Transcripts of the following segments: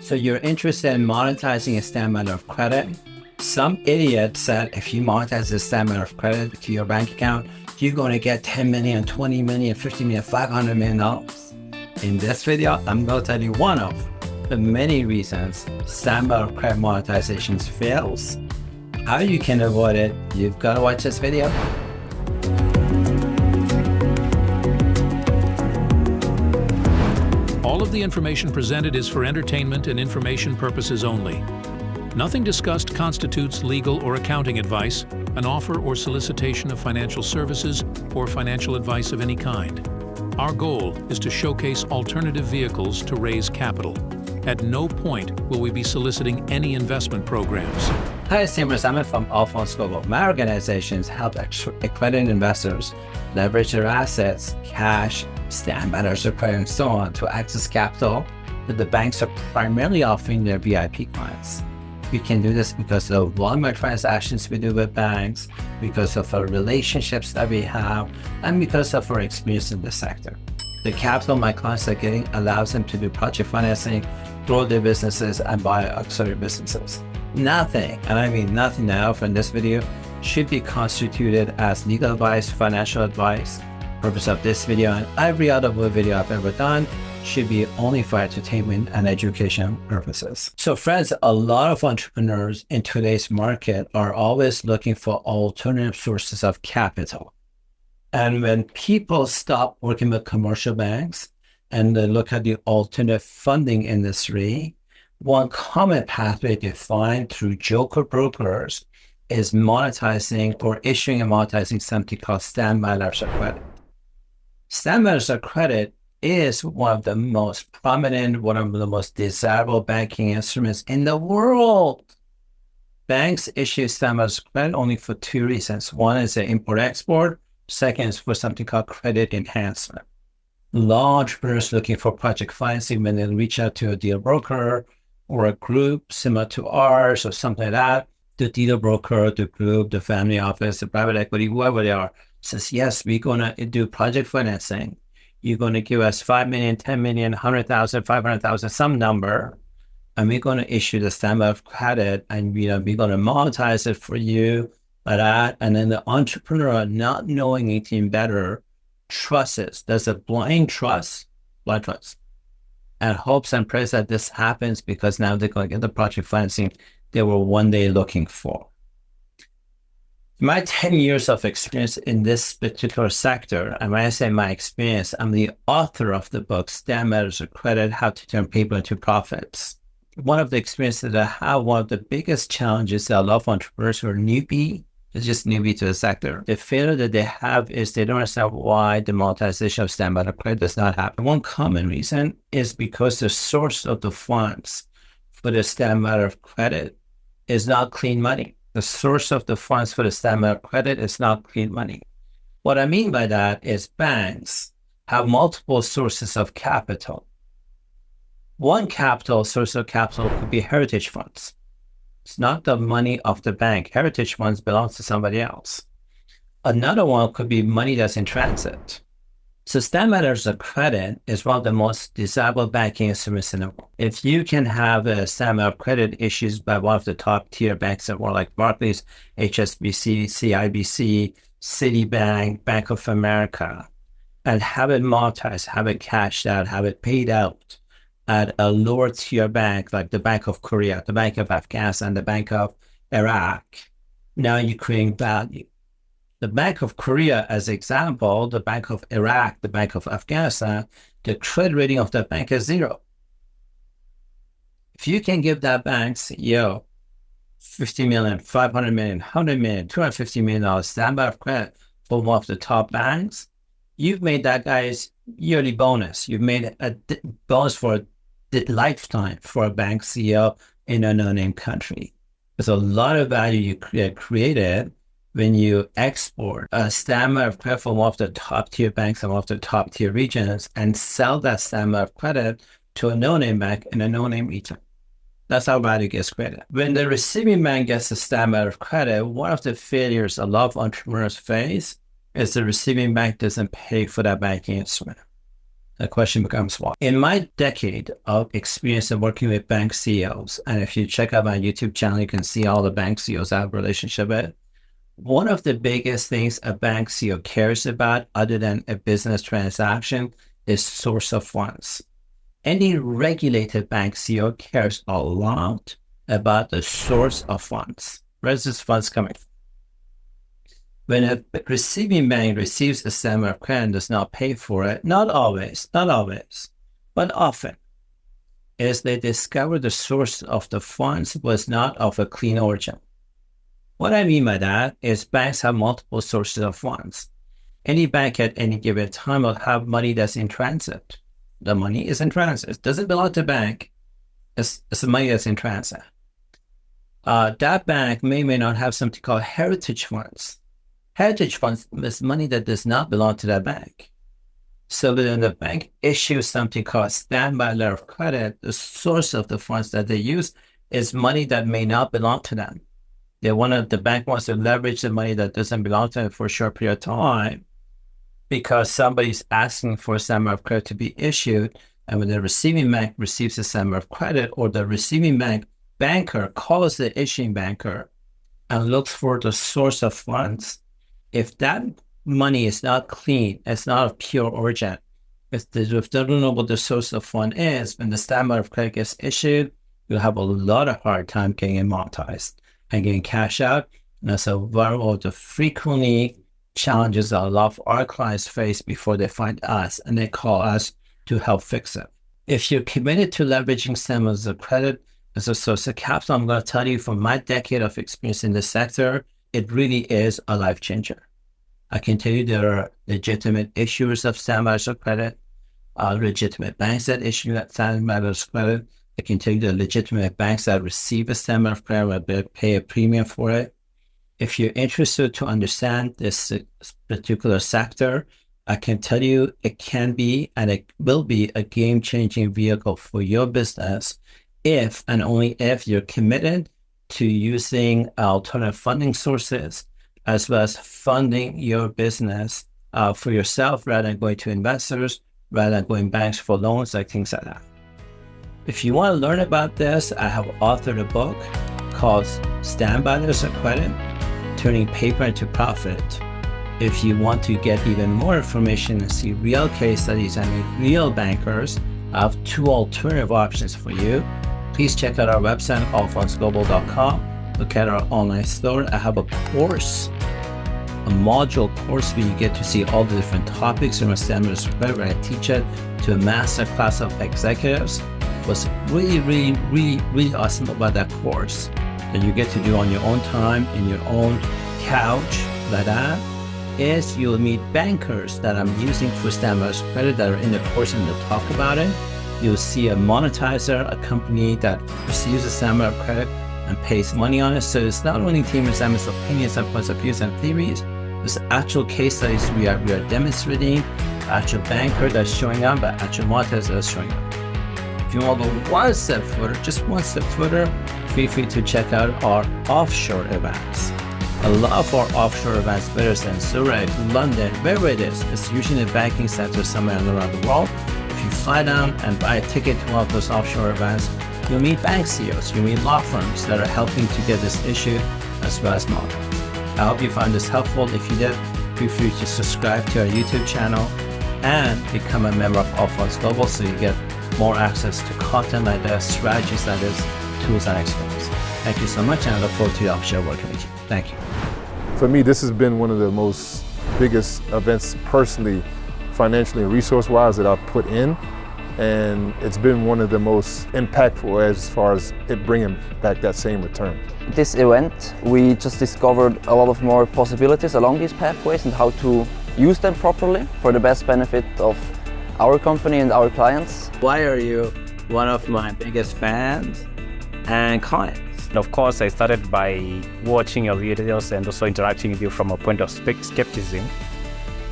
So you're interested in monetizing a standard letter of credit? Some idiot said if you monetize a standard letter of credit to your bank account, you're going to get 10 million, 20 million, 50 million, $500 million. In this video, I'm going to tell you one of the many reasons standard letter of credit monetization fails. How you can avoid it, you've got to watch this video. All of the information presented is for entertainment and information purposes only. Nothing discussed constitutes legal or accounting advice, an offer or solicitation of financial services, or financial advice of any kind. Our goal is to showcase alternative vehicles to raise capital. At no point will we be soliciting any investment programs. Hi, it's Tim Razaman from AltFunds Global. My organizations help accredited investors leverage their assets, cash, standard letters of credit, and so on to access capital that the banks are primarily offering their VIP clients. We can do this because of the volume of transactions we do with banks, because of our relationships that we have, and because of our experience in the sector. The capital my clients are getting allows them to do project financing, grow their businesses, and buy auxiliary businesses. Nothing, and I mean nothing I offer in this video, should be constituted as legal advice, financial advice. The purpose of this video and every other video I've ever done should be only for entertainment and education purposes. So friends, a lot of entrepreneurs in today's market are always looking for alternative sources of capital. And when people stop working with commercial banks and they look at the alternative funding industry, one common pathway they find through joker brokers is monetizing or issuing and monetizing something called standby letters of credit. Standby letters of credit is one of the most prominent, one of the most desirable banking instruments in the world. Banks issue standby letters of credit only for two reasons. One is the import-export. Second is for something called credit enhancement. Large entrepreneurs looking for project financing, when they reach out to a deal broker or a group similar to ours or something like that, the deal broker, the group, the family office, the private equity, whoever they are, says, yes, we're going to do project financing. You're going to give us 5 million, 10 million, 100,000, 500,000, some number, and we're going to issue the standby of credit, and we're going to monetize it for you like that. And then the entrepreneur, not knowing anything better, trusts it. There's a blind trust, and hopes and prays that this happens because now they're going to get the project financing they were one day looking for. My 10 years of experience in this particular sector, and when I say my experience, I'm the author of the book, Standby Letters of Credit, How to Turn Paper into Profits. One of the experiences that I have, one of the biggest challenges that a lot of entrepreneurs who are newbie, it's just newbie to the sector, the failure that they have is they don't understand why the monetization of standby letter of credit does not happen. One common reason is because the source of the funds for the standby letter of credit is not clean money. The source of the funds for the standby letter of credit is not clean money. What I mean by that is banks have multiple sources of capital. One source of capital could be heritage funds. It's not the money of the bank. Heritage funds belong to somebody else. Another one could be money that's in transit. So standby letters of credit is one of the most desirable banking instruments in the world. If you can have a standby letter of credit issued by one of the top tier banks in the world, like Barclays, HSBC, CIBC, Citibank, Bank of America, and have it monetized, have it cashed out, have it paid out at a lower tier bank like the Bank of Korea, the Bank of Afghanistan, the Bank of Iraq, now you're creating value. The Bank of Korea, as example, the Bank of Iraq, the Bank of Afghanistan, the credit rating of that bank is 0. If you can give that bank CEO 50 million, 500 million, 100 million, $250 million standby of credit for one of the top banks, you've made that guy's yearly bonus. You've made a bonus for the lifetime for a bank CEO in a no-name country. There's a lot of value you created when you export a standby of credit from one of the top tier banks and one of the top tier regions and sell that standby of credit to a no-name bank in a no-name region. That's how value gets created. When the receiving bank gets a standby of credit, one of the failures a lot of entrepreneurs face is the receiving bank doesn't pay for that banking instrument. The question becomes why? In my decade of experience of working with bank CEOs, and if you check out my YouTube channel, you can see all the bank CEOs I have a relationship with. One of the biggest things a bank CEO cares about, other than a business transaction, is source of funds. Any regulated bank CEO cares a lot about the source of funds. Where's this funds coming from? When a receiving bank receives a statement of credit and does not pay for it, not always, but often, is they discover the source of the funds was not of a clean origin. What I mean by that is banks have multiple sources of funds. Any bank at any given time will have money that's in transit. The money is in transit. It doesn't belong to the bank. It's the money that's in transit. That bank may not have something called heritage funds. Heritage funds is money that does not belong to that bank. So when the bank issues something called standby letter of credit, the source of the funds that they use is money that may not belong to them. The bank wants to leverage the money that doesn't belong to them for a short period of time because somebody's asking for a standby of credit to be issued. And when the receiving bank receives a standby of credit, or the receiving bank banker calls the issuing banker and looks for the source of funds, if that money is not clean, it's not of pure origin, if they don't know what the source of fund is, when the standby of credit gets issued, you'll have a lot of hard time getting it monetized and getting cash out. And that's one of the frequently challenges that a lot of our clients face before they find us and they call us to help fix it. If you're committed to leveraging standards of credit as a source of capital, I'm going to tell you from my decade of experience in this sector, it really is a life changer. I can tell you there are legitimate issuers of standards of credit, legitimate banks that issue that standards of credit. I can tell you the legitimate banks that receive a standard of credit will pay a premium for it. If you're interested to understand this particular sector, I can tell you it can be and it will be a game-changing vehicle for your business if and only if you're committed to using alternative funding sources as well as funding your business for yourself rather than going to investors, rather than going banks for loans, like things like that. If you want to learn about this, I have authored a book called Standby Letters of Credit, Turning Paper into Profit. If you want to get even more information and see real case studies and meet real bankers, I have two alternative options for you. Please check out our website, AltFundsGlobal.com. Look at our online store. I have a course, a module course where you get to see all the different topics in our standards of credit, where I teach it to a master class of executives. What's really awesome about that course that you get to do on your own time, in your own couch, like that, is you'll meet bankers that I'm using for standards of credit that are in the course and they'll talk about it. You'll see a monetizer, a company that receives a standard of credit and pays money on it. So it's not only team resemblance opinions and points of views and theories, there's actual case studies we are demonstrating, actual banker that's showing up, but actual monetizer that's showing up. If you want to go one step further, just one step further, feel free to check out our offshore events. A lot of our offshore events, whether it's in Zurich, London, wherever it is, it's usually in a banking center somewhere around the world. If you fly down and buy a ticket to one of those offshore events, you'll meet bank CEOs, you'll meet law firms that are helping to get this issued as well as monetized. I hope you found this helpful. If you did, feel free to subscribe to our YouTube channel and become a member of AltFunds Global so you get more access to content like this, strategies like this, tools and experience. Thank you so much, and I look forward to the offshore working with you. Thank you. For me, this has been one of the most biggest events personally, financially and resource-wise that I've put in. And it's been one of the most impactful as far as it bringing back that same return. This event, we just discovered a lot of more possibilities along these pathways and how to use them properly for the best benefit of our company and our clients. Why are you one of my biggest fans and clients? Of course, I started by watching your videos and also interacting with you from a point of skepticism.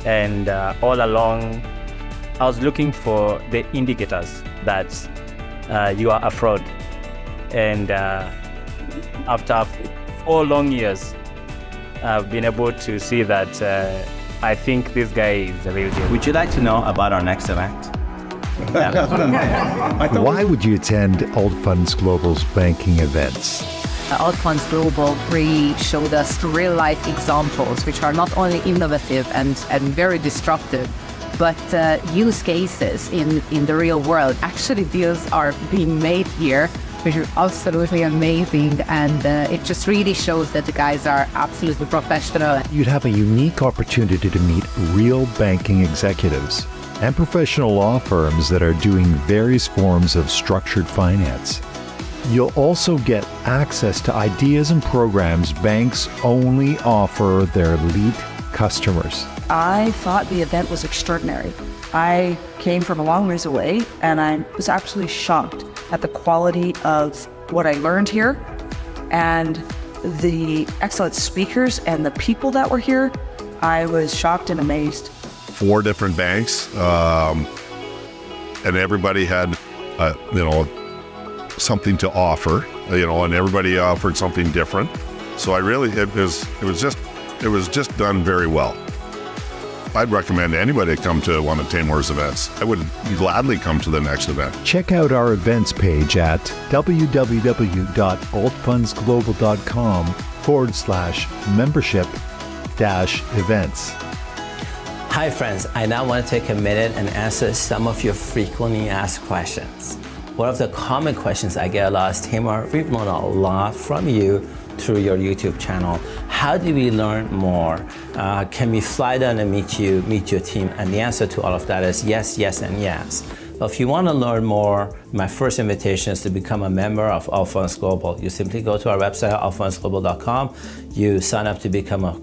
And all along, I was looking for the indicators that you are a fraud. And after 4 long years, I've been able to see that I think this guy is the real deal. Would you like to know about our next event? Why would you attend AltFunds Global's banking events? AltFunds Global really showed us real-life examples which are not only innovative and very disruptive, but use cases in the real world. Actually, deals are being made here, which are absolutely amazing, and it just really shows that the guys are absolutely professional. You'd have a unique opportunity to meet real banking executives and professional law firms that are doing various forms of structured finance. You'll also get access to ideas and programs banks only offer their elite customers. I thought the event was extraordinary. I came from a long ways away, and I was absolutely shocked at the quality of what I learned here and the excellent speakers and the people that were here. I was shocked and amazed. 4 different banks, and everybody had, something to offer, and everybody offered something different. So it was just done very well. I'd recommend anybody come to one of Taimur's events. I would gladly come to the next event. Check out our events page at www.altfundsglobal.com/membership-events. Hi friends, I now want to take a minute and answer some of your frequently asked questions. One of the common questions I get a lot is, Taimur, we've learned a lot from you through your YouTube channel. How do we learn more? Can we fly down and meet your team? And the answer to all of that is yes, yes, and yes. But if you want to learn more, my first invitation is to become a member of AltFunds Global. You simply go to our website, altfundsglobal.com. You sign up to become a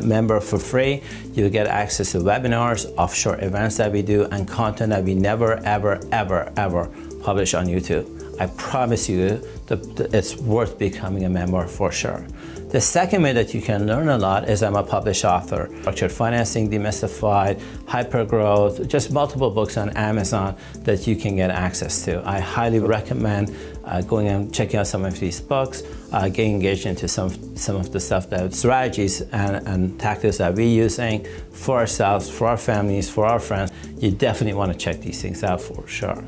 member for free. You get access to webinars, offshore events that we do, and content that we never, ever, ever, ever publish on YouTube. I promise you that it's worth becoming a member for sure. The second way that you can learn a lot is I'm a published author. Structured Financing Demystified, Hypergrowth, just multiple books on Amazon that you can get access to. I highly recommend going and checking out some of these books, getting engaged into some of the stuff, that strategies and tactics that we're using for ourselves, for our families, for our friends. You definitely want to check these things out for sure.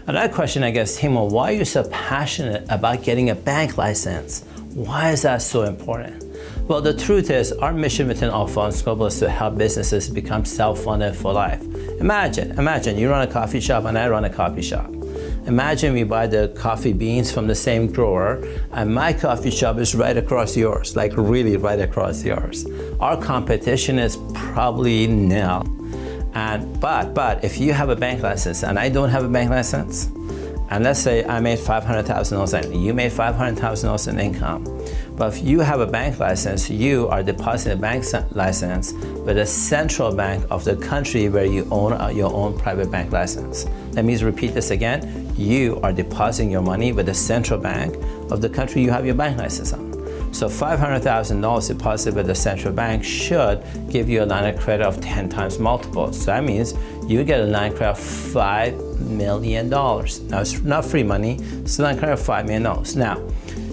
Another question, I guess, Taimur, why are you so passionate about getting a bank license? Why is that so important? Well, the truth is, our mission within AltFunds Global is to help businesses become self-funded for life. Imagine you run a coffee shop and I run a coffee shop. Imagine we buy the coffee beans from the same grower and my coffee shop is right across yours, like really right across yours. Our competition is probably nil. But if you have a bank license and I don't have a bank license, and let's say I made $500,000 and you made $500,000 in income, but if you have a bank license, you are depositing a bank license with a central bank of the country where you own your own private bank license. Let me repeat this again. You are depositing your money with the central bank of the country you have your bank license on. So $500,000 deposited with the central bank should give you a line of credit of 10 times multiple. So that means you get a line of credit of $5 million. Now it's not free money, it's a line of credit of $5 million. Now,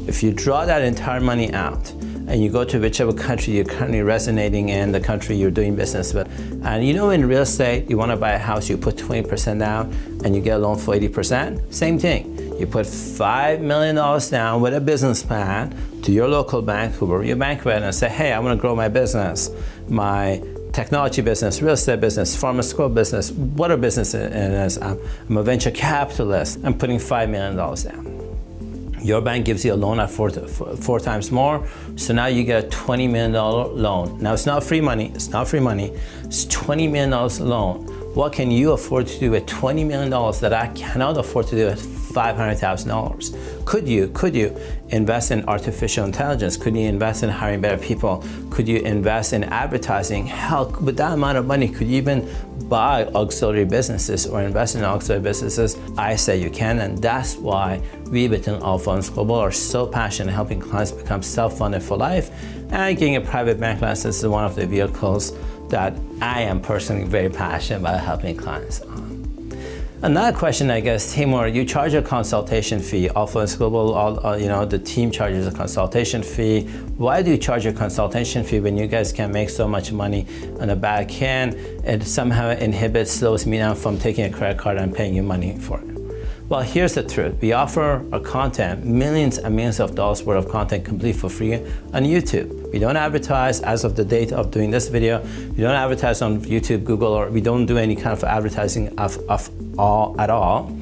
if you draw that entire money out and you go to whichever country you're currently resonating in, the country you're doing business with, and in real estate, you want to buy a house, you put 20% down and you get a loan for 80%, same thing. You put $5 million down with a business plan to your local bank, whoever your bank with, and say, hey, I want to grow my business, my technology business, real estate business, pharmaceutical business, whatever business it is. I'm a venture capitalist. I'm putting $5 million down. Your bank gives you a loan at four times more, so now you get a $20 million loan. Now it's not free money, it's $20 million loan. What can you afford to do with $20 million that I cannot afford to do with $500,000? Could you invest in artificial intelligence? Could you invest in hiring better people? Could you invest in advertising? Hell, with that amount of money, could you even buy auxiliary businesses or invest in auxiliary businesses? I say you can, and that's why we within AltFunds Global are so passionate in helping clients become self-funded for life, and getting a private bank license is one of the vehicles that I am personally very passionate about helping clients on. Another question, I guess, Timur, you charge a consultation fee. AltFunds Global, the team charges a consultation fee. Why do you charge a consultation fee when you guys can make so much money on the back end? It somehow slows me down from taking a credit card and paying you money for it. Well, here's the truth. We offer our content, millions and millions of dollars worth of content completely for free on YouTube. We don't advertise as of the date of doing this video. We don't advertise on YouTube, Google, or we don't do any kind of advertising at all.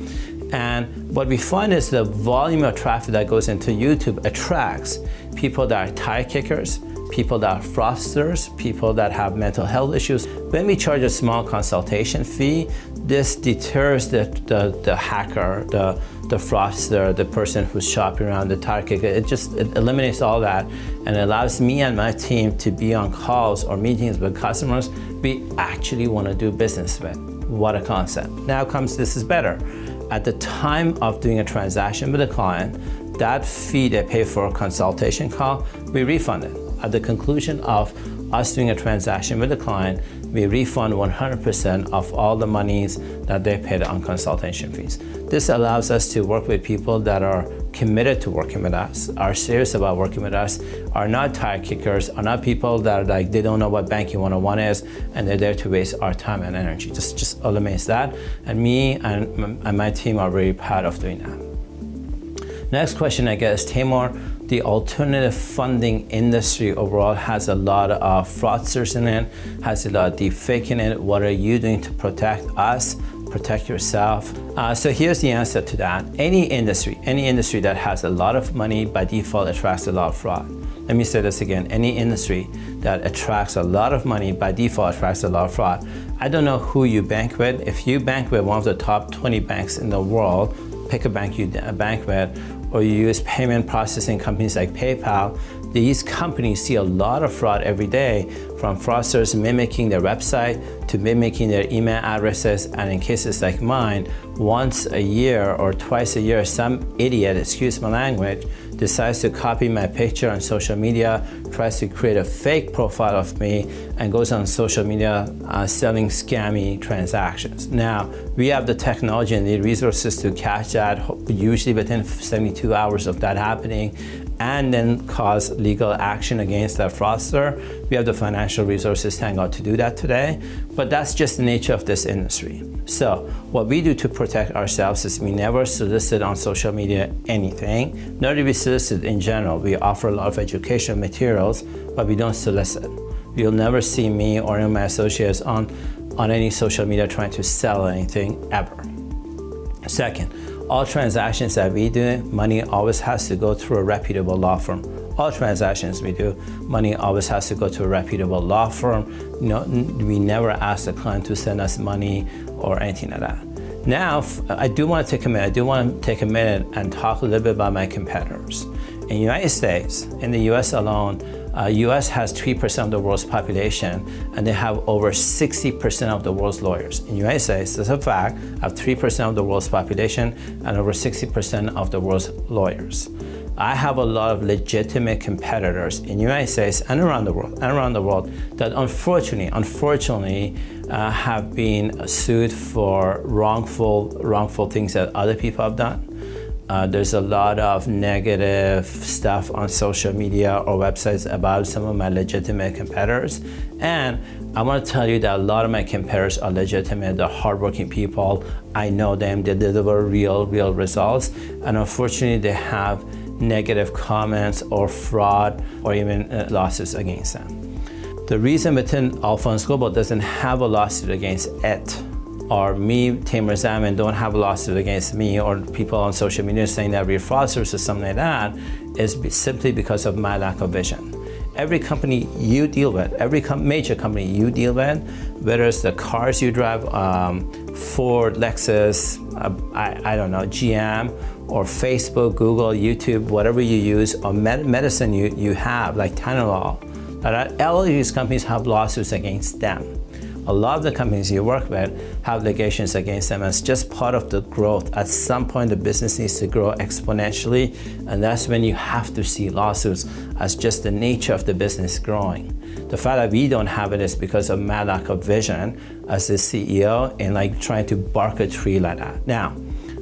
And what we find is the volume of traffic that goes into YouTube attracts people that are tire kickers, people that are fraudsters, people that have mental health issues. When we charge a small consultation fee, this deters the hacker, the fraudster, the person who's shopping around, the tire kicker. It eliminates all that and allows me and my team to be on calls or meetings with customers we actually want to do business with. What a concept. Now comes, this is better. At the time of doing a transaction with a client, that fee they pay for a consultation call, we refund it. At the conclusion of us doing a transaction with the client, we refund 100% of all the monies that they paid on consultation fees. This allows us to work with people that are committed to working with us, are serious about working with us, are not tire kickers, are not people that are like, they don't know what banking 101 is, and they're there to waste our time and energy. Just eliminates that. And me and my team are very proud of doing that. Next question, I guess, Timur, the alternative funding industry overall has a lot of fraudsters in it, has a lot of deep fake in it. What are you doing to protect us, protect yourself? So here's the answer to that. Any industry that has a lot of money by default attracts a lot of fraud. Let me say this again. Any industry that attracts a lot of money by default attracts a lot of fraud. I don't know who you bank with. If you bank with one of the top 20 banks in the world, pick a bank you bank with, or you use payment processing companies like PayPal, these companies see a lot of fraud every day, from fraudsters mimicking their website to mimicking their email addresses, and in cases like mine, once a year or twice a year, some idiot, excuse my language, decides to copy my picture on social media, tries to create a fake profile of me, and goes on social media selling scammy transactions. Now, we have the technology and the resources to catch that, usually within 72 hours of that happening, and then cause legal action against that fraudster. We have the financial resources, thank God, to do that today, but that's just the nature of this industry. So what we do to protect ourselves is we never solicit on social media anything, nor do we solicit in general. We offer a lot of educational materials, but we don't solicit. You'll never see me or any of my associates on any social media trying to sell anything, ever. Second, all transactions that we do, money always has to go through a reputable law firm. All transactions we do, money always has to go to a reputable law firm. We never ask the client to send us money or anything like that. Now, I do want to take a minute and talk a little bit about my competitors. In the United States, in the US alone, US has 3% of the world's population, and they have over 60% of the world's lawyers. In the United States, that's a fact, have 3% of the world's population and over 60% of the world's lawyers. I have a lot of legitimate competitors in the United States and around the world that unfortunately have been sued for wrongful things that other people have done. There's a lot of negative stuff on social media or websites about some of my legitimate competitors. And I want to tell you that a lot of my competitors are legitimate, they're hardworking people. I know them, they deliver real results. And unfortunately, they have negative comments or fraud or even lawsuits against them. The reason within AltFunds Global doesn't have a lawsuit against it, or me, Timur Zaman, don't have a lawsuit against me, or people on social media saying that we're fraudsters or something like that, is simply because of my lack of vision. Every company you deal with, every major company you deal with, whether it's the cars you drive, Ford, Lexus, I don't know, GM, or Facebook, Google, YouTube, whatever you use, or medicine you have, like Tylenol, all of these companies have lawsuits against them. A lot of the companies you work with have litigations against them as just part of the growth. At some point, the business needs to grow exponentially, and that's when you have to see lawsuits as just the nature of the business growing. The fact that we don't have it is because of my lack of vision as the CEO and like trying to bark a tree like that. Now,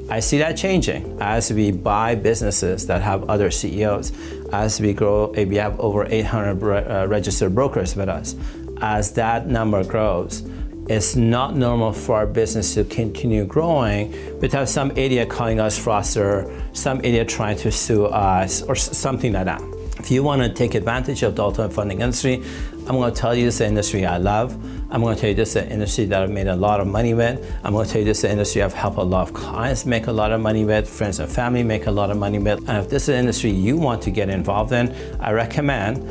I see that changing as we buy businesses that have other CEOs, as we grow, we have over 800 registered brokers with us. As that number grows, it's not normal for our business to continue growing without some idiot calling us fraudster, some idiot trying to sue us, or something like that. If you want to take advantage of the alternative funding industry, I'm going to tell you this is the industry I love. I'm going to tell you this is the industry that I've made a lot of money with. I'm going to tell you this is the industry I've helped a lot of clients make a lot of money with, friends and family make a lot of money with. And if this is an industry you want to get involved in, I recommend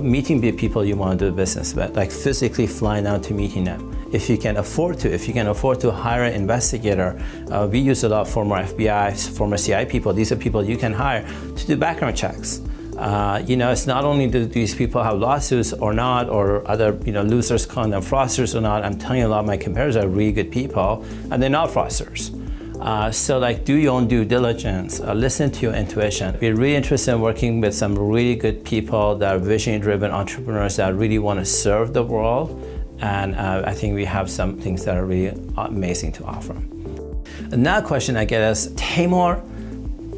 meeting the people you want to do business with, like physically flying out to meeting them. If you can afford to hire an investigator, we use a lot of former FBI, former CIA people. These are people you can hire to do background checks. It's not only do these people have lawsuits or not, or other losers calling them fraudsters or not. I'm telling you, a lot of my competitors are really good people, and they're not fraudsters. So do your own due diligence, listen to your intuition. We're really interested in working with some really good people that are vision-driven entrepreneurs that really want to serve the world, and I think we have some things that are really amazing to offer. Another question I get is, Taimur,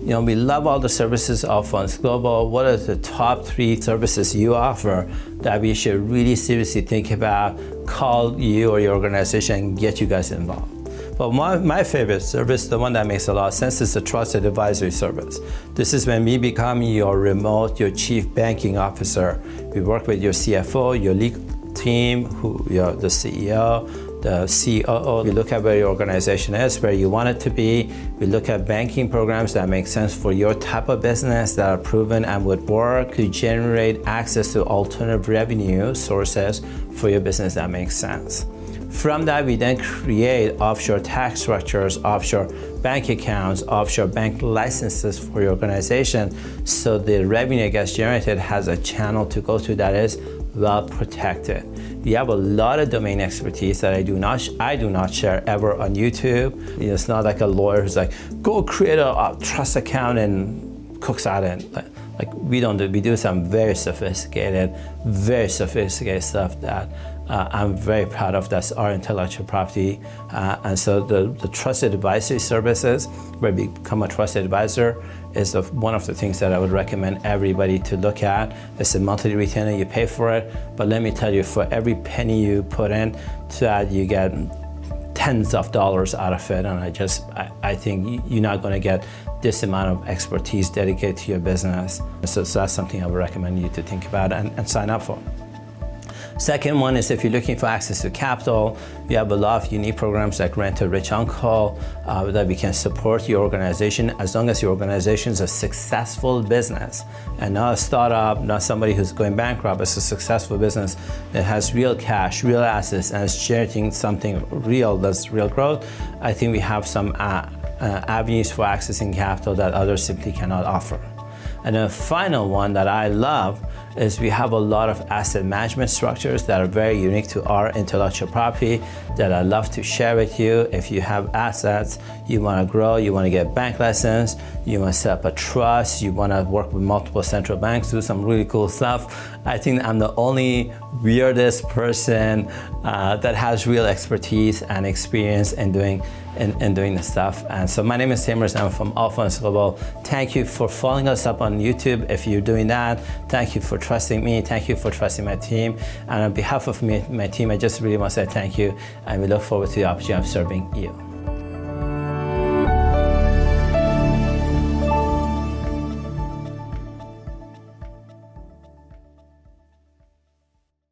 we love all the services of AltFunds Global. What are the top 3 services you offer that we should really seriously think about, call you or your organization and get you guys involved? Well, my favorite service, the one that makes a lot of sense, is the trusted advisory service. This is when we become your chief banking officer. We work with your CFO, your legal team, the CEO, the COO. We look at where your organization is, where you want it to be. We look at banking programs that make sense for your type of business, that are proven and would work to generate access to alternative revenue sources for your business that makes sense. From that, we then create offshore tax structures, offshore bank accounts, offshore bank licenses for your organization, so the revenue gets generated has a channel to go to that is well protected. We have a lot of domain expertise that I do not share ever on YouTube. It's not like a lawyer who's like, go create a trust account and cooks out in. We don't do. We do some very sophisticated stuff that I'm very proud of. That's our intellectual property. And so the trusted advisory services, where we become a trusted advisor, is one of the things that I would recommend everybody to look at. It's a monthly retainer, you pay for it, but let me tell you, for every penny you put in to that, you get tens of dollars out of it. And I think you're not going to get this amount of expertise dedicated to your business. So that's something I would recommend you to think about and sign up for. Second one is, if you're looking for access to capital, we have a lot of unique programs like Rent a Rich Uncle that we can support your organization as long as your organization is a successful business and not a startup, not somebody who's going bankrupt. It's a successful business that has real cash, real assets, and is generating something real, that's real growth. I think we have some avenues for accessing capital that others simply cannot offer. And the final one that I love is we have a lot of asset management structures that are very unique to our intellectual property that I love to share with you. If you have assets, you want to grow, you want to get bank license, you want to set up a trust, you want to work with multiple central banks, do some really cool stuff. I think I'm the only weirdest person that has real expertise and experience in doing this stuff. And so my name is Taimur, I'm from AltFunds Global. Thank you for following us up on YouTube. If you're doing that, thank you for trusting me. Thank you for trusting my team. And on behalf of my team, I just really want to say thank you. And we look forward to the opportunity of serving you.